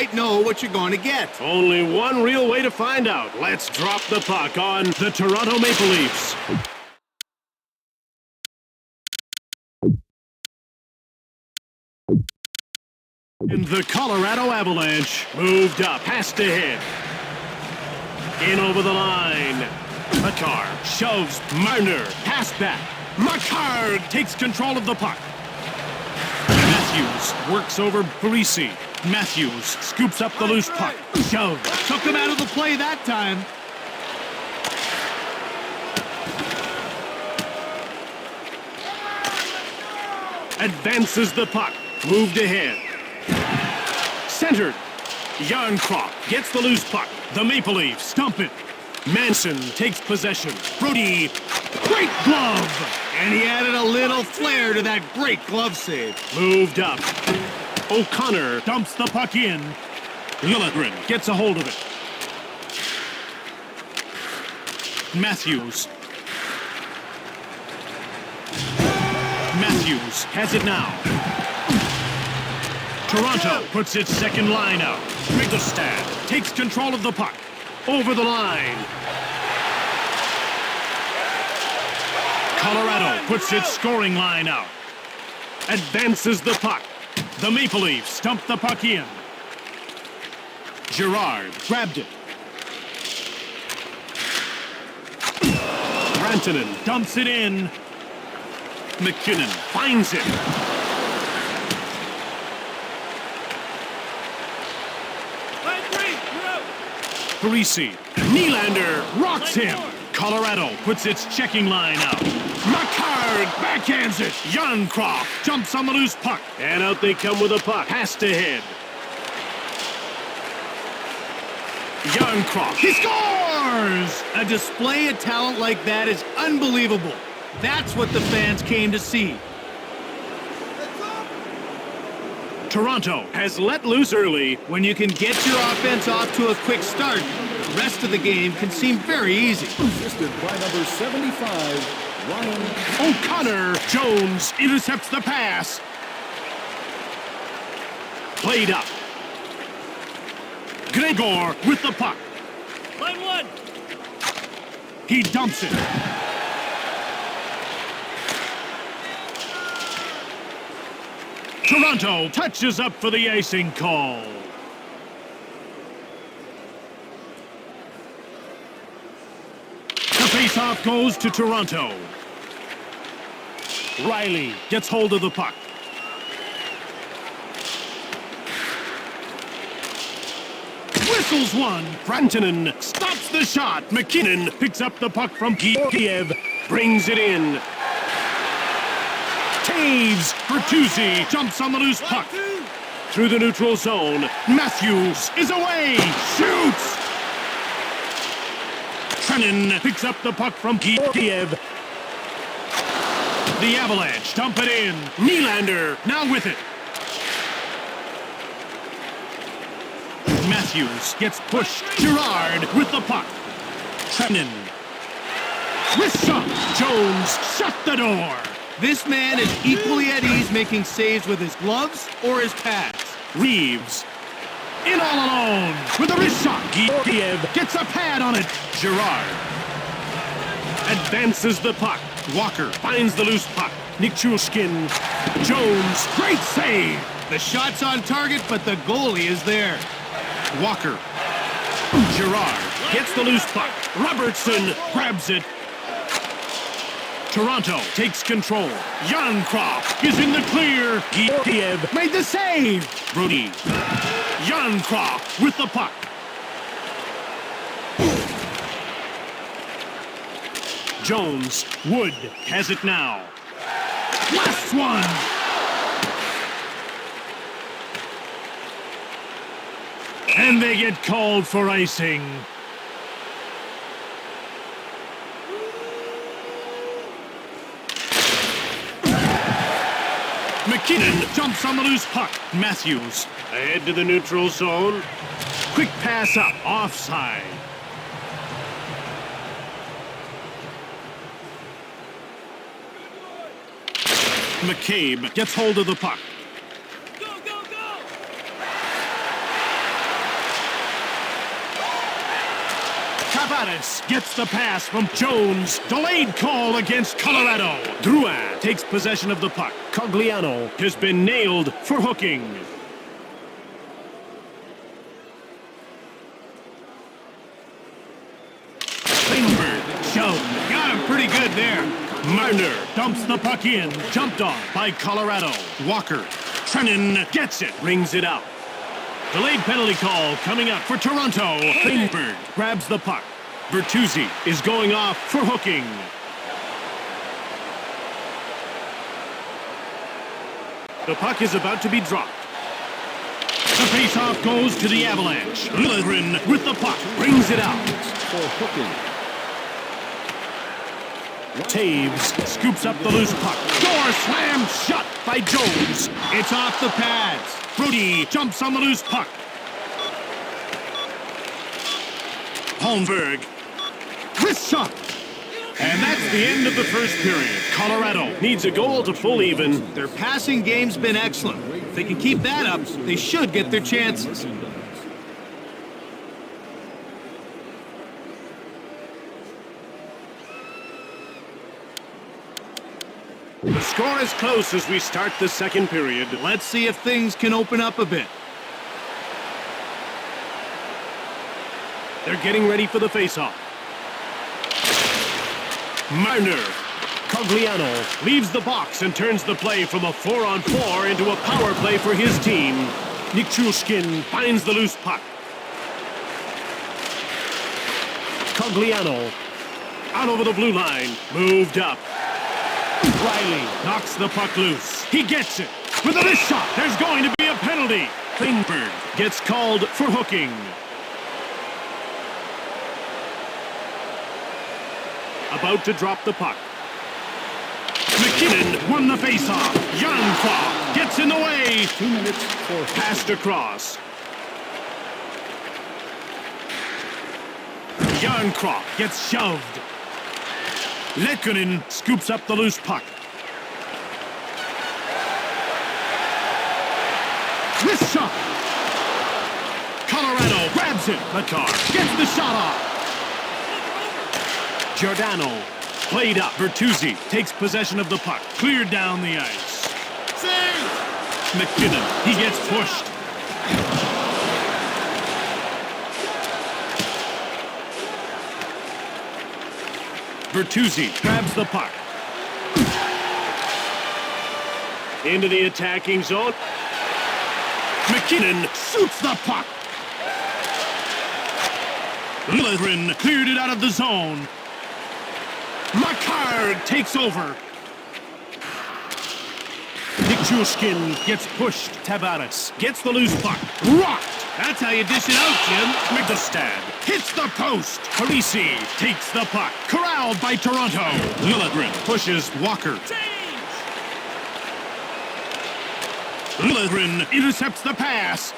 might know what you're going to get. Only one real way to find out. Let's drop the puck on the Toronto Maple Leafs. And the Colorado Avalanche moved up, passed ahead. In over the line. Makar shoves Marner. Pass back. Makar takes control of the puck. Matthews works over Parisi. Matthews scoops up the loose puck. Shove. Took him out of the play that time. Advances the puck. Moved ahead. Centered. Yarncroft gets the loose puck. The Maple Leafs dump it. Manson takes possession. Brody, great glove! And he added a little flair to that great glove save. Moved up. O'Connor dumps the puck in. Liljegren gets a hold of it. Matthews. Matthews has it now. Toronto puts its second line out. Biggerstad takes control of the puck. Over the line. Colorado puts its scoring line out. Advances the puck. The Maple Leafs dump the puck in. Girard grabbed it. Rantanen dumps it in. McKinnon finds it. Parisi. Nylander rocks him. Colorado puts its checking line out. Makar backhands it. Yarncroft jumps on the loose puck. And out they come with a puck. Passed ahead. Yarncroft. He scores! A display of talent like that is unbelievable. That's what the fans came to see. Toronto has let loose early. When you can get your offense off to a quick start, the rest of the game can seem very easy. Assisted by number 75, Ryan O'Connor. Jones intercepts the pass. Played up. Gregor with the puck. Line one. He dumps it. Toronto touches up for the icing call. The face-off goes to Toronto. Riley gets hold of the puck. Whistles one. Rantanen stops the shot. McKinnon picks up the puck from Kiev. Brings it in. Taves. Bertuzzi jumps on the loose puck. Through the neutral zone. Matthews is away. Shoots. Trennan picks up the puck from Kiev. The Avalanche dump it in. Nylander now with it. Matthews gets pushed. Girard with the puck. Trennan. Wrist shot. Jones shut the door. This man is equally at ease making saves with his gloves or his pads. Reeves. In all alone with a wrist shot. Kiev gets a pad on it. Girard. Advances the puck. Walker finds the loose puck. Nichushkin. Jones. Great save. The shot's on target, but the goalie is there. Walker. Girard gets the loose puck. Robertson grabs it. Toronto takes control. Yarncroft is in the clear. Kiev made the save. Brody. Yarncroft with the puck. Jones. Wood has it now. Last one. And they get called for icing. McKinnon jumps on the loose puck. Matthews ahead to the neutral zone. Quick pass up. Offside. McCabe gets hold of the puck. Go, go, go! Tavares gets the pass from Jones. Delayed call against Colorado. Drouin takes possession of the puck. Cogliano has been nailed for hooking. Klingberg shoved. Got him pretty good there. Marner dumps the puck in. Jumped on by Colorado. Walker. Trennan gets it. Rings it out. Delayed penalty call coming up for Toronto. Klingberg grabs the puck. Bertuzzi is going off for hooking. The puck is about to be dropped. The faceoff goes to the Avalanche. Liljegren with the puck. Brings it out. For hooking. Taves scoops up the loose puck. Door slammed shut by Jones. It's off the pads. Brody jumps on the loose puck. Holmberg. Wrist shot. And that's the end of the first period. Colorado needs a goal to pull even. Their passing game's been excellent. If they can keep that up, they should get their chances. The score is close as we start the second period. Let's see if things can open up a bit. They're getting ready for the faceoff. Marner. Cogliano leaves the box and turns the play from a 4-on-4 into a power play for his team. Nichushkin finds the loose puck. Cogliano out over the blue line. Moved up. Riley knocks the puck loose. He gets it. With a wrist shot, there's going to be a penalty. Klingberg gets called for hooking. About to drop the puck. McKinnon won the faceoff. Janfa gets in the way. 2 minutes for Passed across. Jarncroft gets shoved. Lekkonen scoops up the loose puck. Wrist shot. Colorado grabs it. Makar gets the shot off. Giordano played up. Bertuzzi takes possession of the puck. Cleared down the ice. Save! McKinnon, he gets pushed. Bertuzzi grabs the puck. Into the attacking zone. McKinnon shoots the puck. Liljegren cleared it out of the zone. Makar takes over. Nichushkin gets pushed. Tavares gets the loose puck. Rocked. That's how you dish it out, Jim. Mittelstadt hits the post. Parisi takes the puck. Corralled by Toronto. Liljegren pushes Walker. Liljegren intercepts the pass.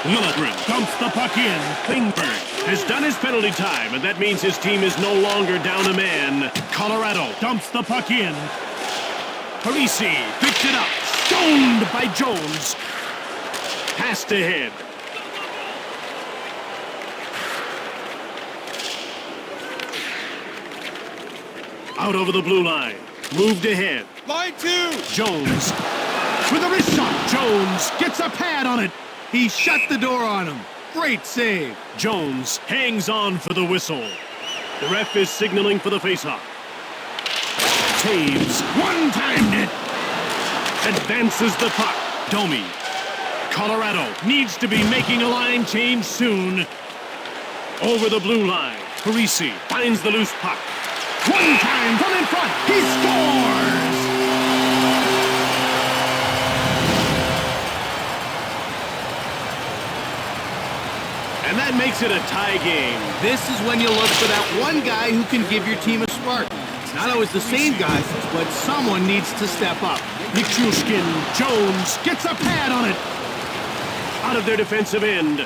Liljegren dumps the puck in. Klingberg has done his penalty time, and that means his team is no longer down a man. Colorado dumps the puck in. Parisi picked it up. Stoned by Jones. Passed ahead. Out over the blue line. Moved ahead. Line 2. Jones with a wrist shot. Jones gets a pad on it. He shut the door on him. Great save. Jones hangs on for the whistle. The ref is signaling for the faceoff. Taves one-timed it. Advances the puck. Domi. Colorado needs to be making a line change soon. Over the blue line. Parisi finds the loose puck. One time from in front. He scores! And that makes it a tie game. This is when you look for that one guy who can give your team a spark. It's not always the same guy, but someone needs to step up. Nichushkin, Jones gets a pad on it. Out of their defensive end.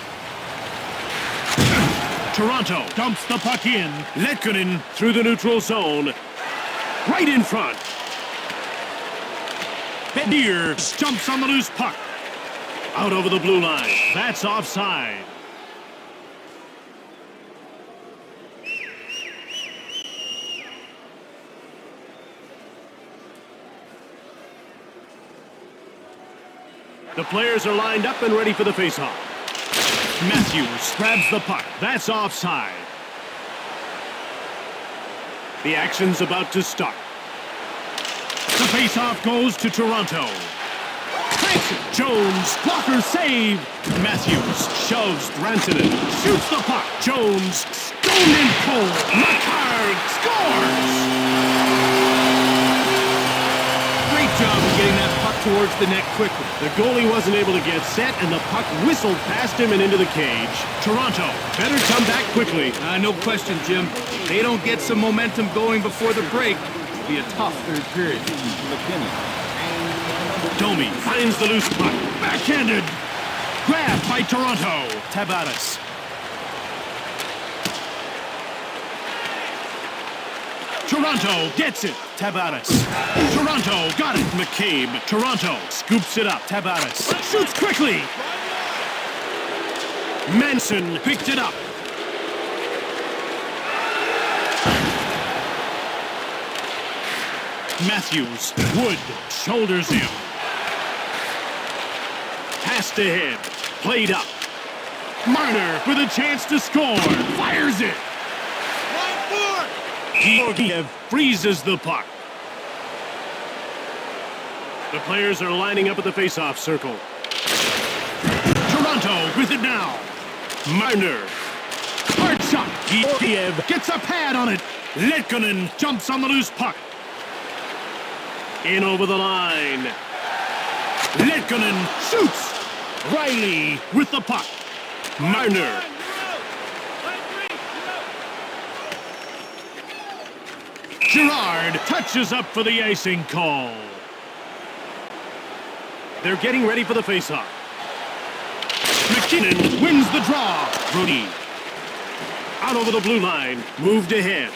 Toronto dumps the puck in. Lekkonen through the neutral zone. Right in front. Bedier jumps on the loose puck. Out over the blue line. That's offside. The players are lined up and ready for the faceoff. Matthews grabs the puck. That's offside. The action's about to start. The faceoff goes to Toronto. Jones, blocker save. Matthews shoves Rantanen. Shoots the puck. Jones, stoned in cold. Makar scores! Great job of getting that puck towards the net quickly. The goalie wasn't able to get set, and the puck whistled past him and into the cage. Toronto better come back quickly. No question, Jim. If they don't get some momentum going before the break, it'll be a tough third period. Domi finds the loose puck. Backhanded. Grabbed by Toronto. Tavares. Toronto gets it. Tavares. Toronto got it. McCabe. Toronto scoops it up. Tavares shoots quickly. Manson picked it up. Matthews. Wood shoulders him. Passed ahead. Played up. Marner with a chance to score. Fires it. Georgiev freezes the puck. The players are lining up at the faceoff circle. Toronto with it now. Marner. Hard shot. Georgiev gets a pad on it. Letkonen jumps on the loose puck. In over the line. Letkonen shoots. Riley with the puck. Marner. Girard touches up for the icing call. They're getting ready for the faceoff. McKinnon wins the draw. Brody. Out over the blue line. Moved ahead.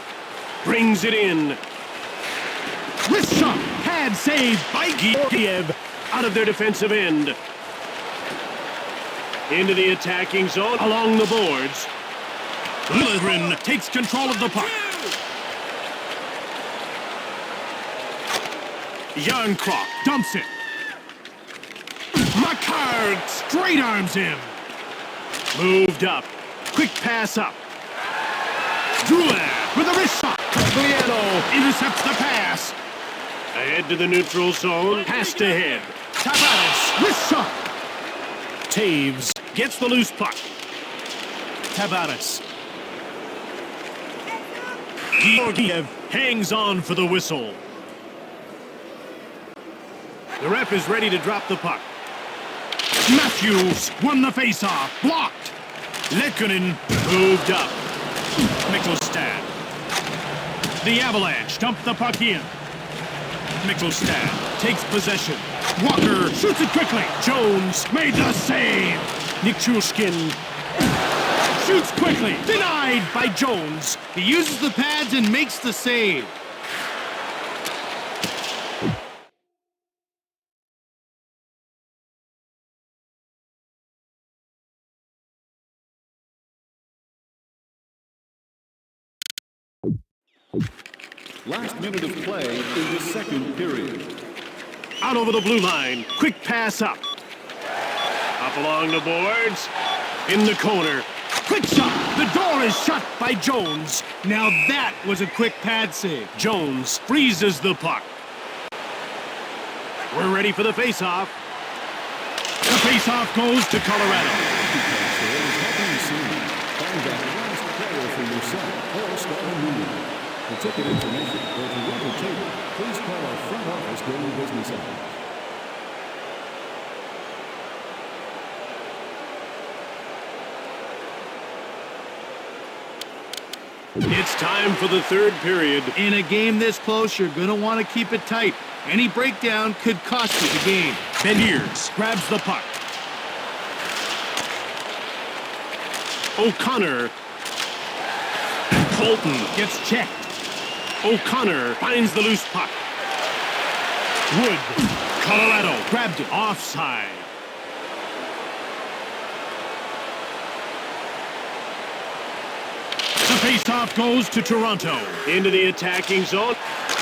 Brings it in. Wrist shot. Pad saved by Georgiev. Out of their defensive end. Into the attacking zone along the boards. Liljegren takes control of the puck. Yarncroft dumps it. Makar straight arms him. Moved up. Quick pass up. Drouin with a wrist shot. Cagliano intercepts the pass. Ahead to the neutral zone. Passed ahead. Tavares. Wrist shot. Taves gets the loose puck. Tavares. Georgiev hangs on for the whistle. The ref is ready to drop the puck. Matthews won the faceoff. Blocked. Letkonen moved up. Mickelstad. The Avalanche dumped the puck in. Mickelstad takes possession. Walker shoots it quickly. Jones made the save. Nichushkin shoots quickly. Denied by Jones. He uses the pads and makes the save. Last minute of play in the second period. Out over the blue line. Quick pass up. Up along the boards. In the corner. Quick shot. The door is shut by Jones. Now that was a quick pad save. Jones freezes the puck. We're ready for the faceoff. The faceoff goes to Colorado. Find that last player for yourself or start a new one. For ticket information or to rent a table, please call our front office during business hours. It's time for the third period. In a game this close, you're going to want to keep it tight. Any breakdown could cost you the game. Beniers grabs the puck. O'Connor. Colton gets checked. O'Connor finds the loose puck. Wood. Colorado grabbed it. Offside. The faceoff goes to Toronto. Into the attacking zone.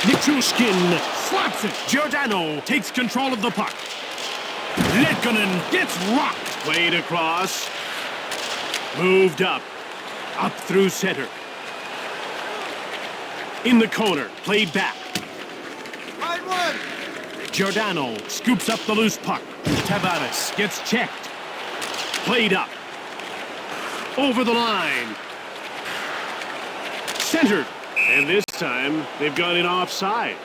Nichushkin slaps it. Giordano takes control of the puck. Letkonen gets rocked. Played across. Moved up. Up through center. In the corner. Played back. Line one. Giordano scoops up the loose puck. Tavares gets checked. Played up. Over the line. Centered. And this time, they've gone in offside.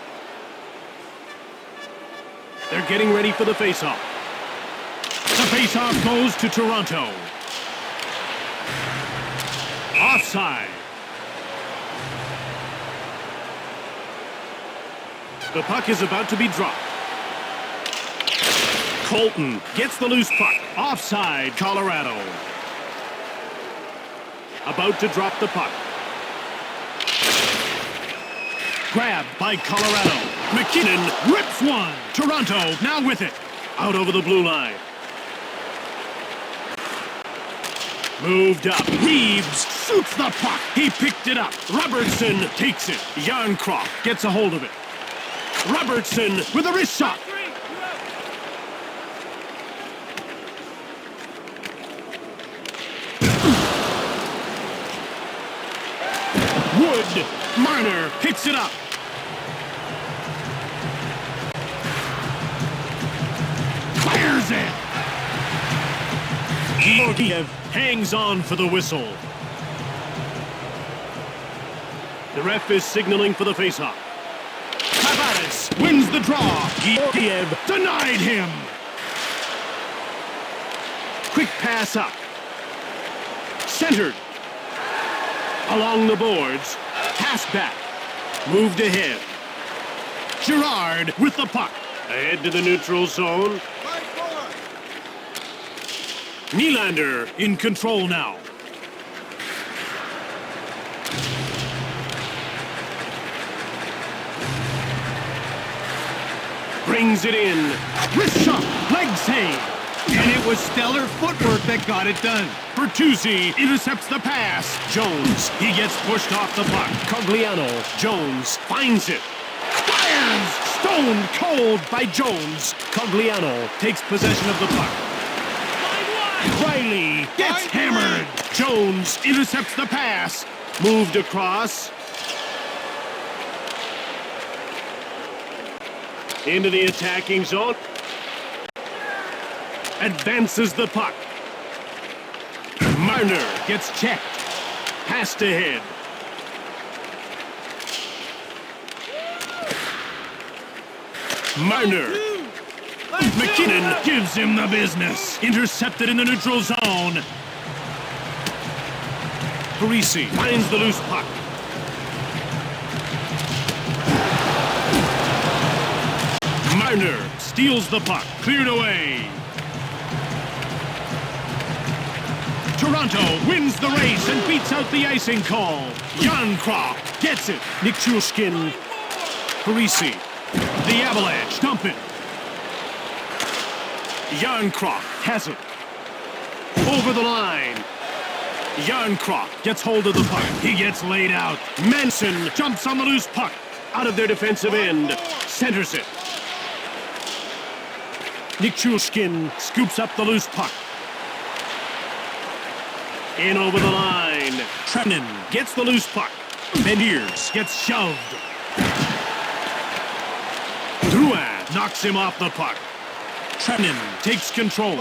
They're getting ready for the faceoff. The faceoff goes to Toronto. Offside. The puck is about to be dropped. Colton gets the loose puck. Offside, Colorado. About to drop the puck. Grabbed by Colorado. McKinnon rips one. Toronto now with it. Out over the blue line. Moved up. Reeves shoots the puck. He picked it up. Robertson takes it. Yarncroft gets a hold of it. Robertson with a wrist shot. Wood. Marner picks it up. Fires it. Georgiev hangs on for the whistle. The ref is signaling for the faceoff. Tavares wins the draw. Georgiev denied him. Quick pass up. Centered. Along the boards. Pass back. Moved ahead. Girard with the puck. Ahead to the neutral zone. Nylander in control now. Brings it in. Wrist shot. Leg save. And it was stellar footwork that got it done. Bertuzzi intercepts the pass. Jones. He gets pushed off the puck. Cogliano. Jones finds it. Fires. Stone cold by Jones. Cogliano takes possession of the puck. Riley gets hammered. Jones intercepts the pass. Moved across. Into the attacking zone. Advances the puck. Marner gets checked. Passed ahead. Marner. McKinnon gives him the business. Intercepted in the neutral zone. Parisi finds the loose puck. Marner steals the puck. Cleared away. Toronto wins the race and beats out the icing call. Yarncroft gets it. Nichushkin. Parisi. The Avalanche dump it. Yarncroft has it. Over the line. Yarncroft gets hold of the puck. He gets laid out. Manson jumps on the loose puck. Out of their defensive end. Centers it. Nichushkin scoops up the loose puck. In over the line. Trenin gets the loose puck. Beniers gets shoved. Drouin knocks him off the puck. Trenin takes control.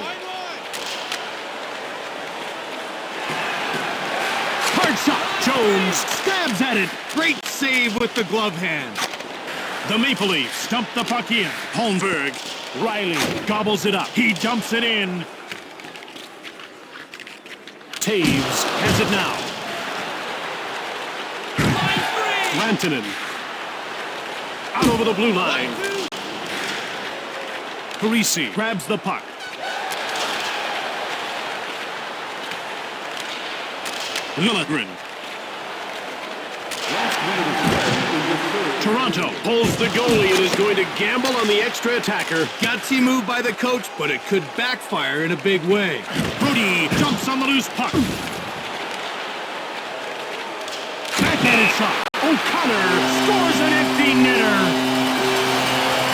Hard shot. Jones stabs at it. Great save with the glove hand. The Maple Leafs dump the puck in. Holmberg. Riley gobbles it up. He dumps it in. Taves has it now. Rantanen. Out over the blue line. Parisi grabs the puck. Liljegren. Toronto pulls the goalie and is going to gamble on the extra attacker. Gutsy move by the coach, but it could backfire in a big way. Brody jumps on the loose puck. Backhanded shot. O'Connor scores an empty netter.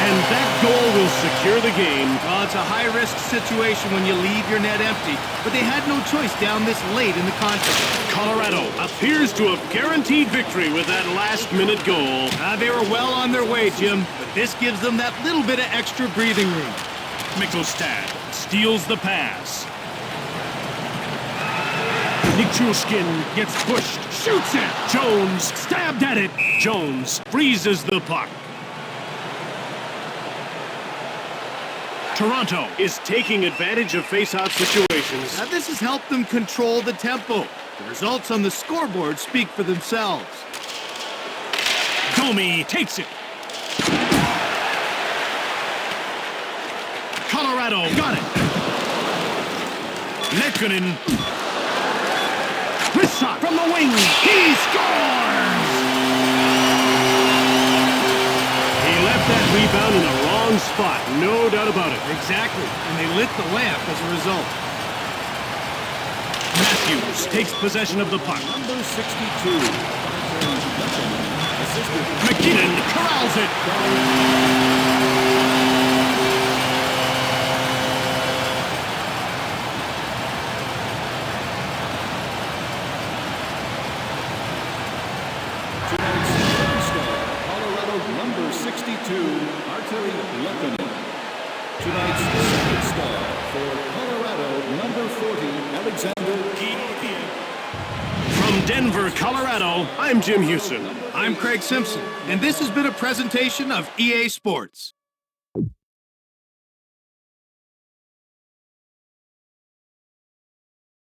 And That goal will secure the game. Well, it's a high-risk situation when you leave your net empty, but they had no choice down this late in the contest. Colorado appears to have guaranteed victory with that last-minute goal. They were well on their way, Jim, but this gives them that little bit of extra breathing room. Mikkelstad steals the pass. Nichushkin gets pushed, shoots it. Jones stabbed at it. Jones freezes the puck. Toronto is taking advantage of face-off situations. Now, this has helped them control the tempo. The results on the scoreboard speak for themselves. Domi takes it. Colorado got it. Lehkonen. Wrist shot from the wing. He scores! He left that rebound in the wrong spot, no doubt about it. Exactly, and they lit the lamp as a result. Matthews takes possession of the puck. Number 62. McKinnon corrals it. Tonight's third star, Colorado number 62, Arturi Lehkonen. Tonight's second star for Colorado number 40, Alexander. From Denver, Colorado, I'm Jim Houston. I'm Craig Simpson, and this has been a presentation of EA Sports.